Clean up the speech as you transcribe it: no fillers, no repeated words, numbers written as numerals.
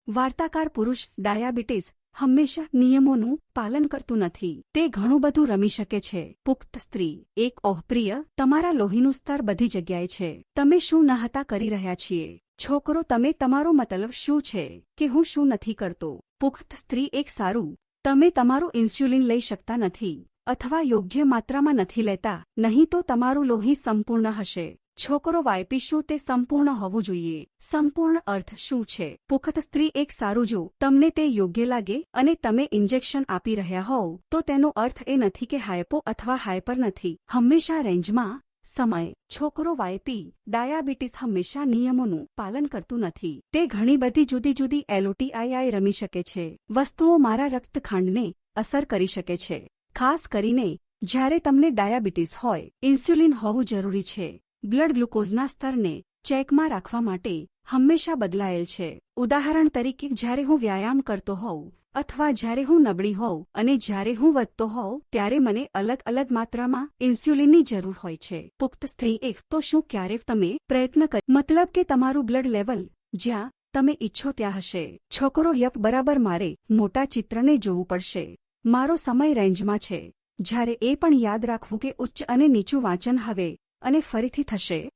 વાર્તાકાર પુરુષ ડાયાબિટીસ હંમેશા નિયમોનું પાલન કરતું નથી. તે ઘણું બધું રમી શકે છે. પુખ્ત સ્ત્રી એક પ્રિય, તમારા લોહીનું સ્તર બધી જગ્યાએ છે. તમે શું ન હતા કરી રહ્યા છીએ? છોકરો તમે તમારો મતલબ શું છે કે હું શું નથી કરતો? પુખ્ત સ્ત્રી એક સારું, તમે તમારું ઇન્સ્યુલિન લઈ શકતા નથી અથવા યોગ્ય માત્રામાં નથી લેતા, નહીં તો તમારું લોહી સંપૂર્ણ હશે. છોકરો વાયપી શું તે સંપૂર્ણ હોવું જોઈએ? સંપૂર્ણ અર્થ શું છે? પુખ્ત સ્ત્રી એક સારું, જો તમને તે યોગ્ય લાગે અને તમે ઇન્જેક્શન આપી રહ્યા હોવ તો તેનો અર્થ એ નથી કે હાયપો અથવા હાયપર નથી. હંમેશા રેન્જમાં સમય. છોકરો વાયપી ડાયાબિટીસ હંમેશા નિયમોનું પાલન કરતું નથી. તે ઘણી બધી જુદી જુદી એલઓટીઆઈ રમી શકે છે. વસ્તુઓ મારા રક્તખાંડને અસર કરી શકે છે. ખાસ કરીને જ્યારે તમને ડાયાબિટીસ હોય, ઇન્સ્યુલિન હોવું જરૂરી છે. બ્લડ ગ્લુકોઝના સ્તરને ચેકમાં રાખવા માટે હંમેશા બદલાયેલ છે. ઉદાહરણ તરીકે, જ્યારે હું વ્યાયામ કરતો હોઉં અથવા જ્યારે હું નબળી હોઉં અને જ્યારે હું વધતો હોઉં ત્યારે મને અલગ અલગ માત્રામાં ઇન્સ્યુલિનની જરૂર હોય છે. પુખ્ત સ્ત્રી એક, તો શું ક્યારેક તમે પ્રયત્ન કરી, મતલબ કે તમારું બ્લડ લેવલ જ્યાં તમે ઈચ્છો ત્યાં હશે? છોકરો યપ બરાબર, મારે મોટા ચિત્રને જોવું પડશે. મારો સમય રેન્જમાં છે. જ્યારે એ પણ યાદ રાખવું કે ઉચ્ચ અને નીચું વાંચન હવે અને ફરીથી થશે.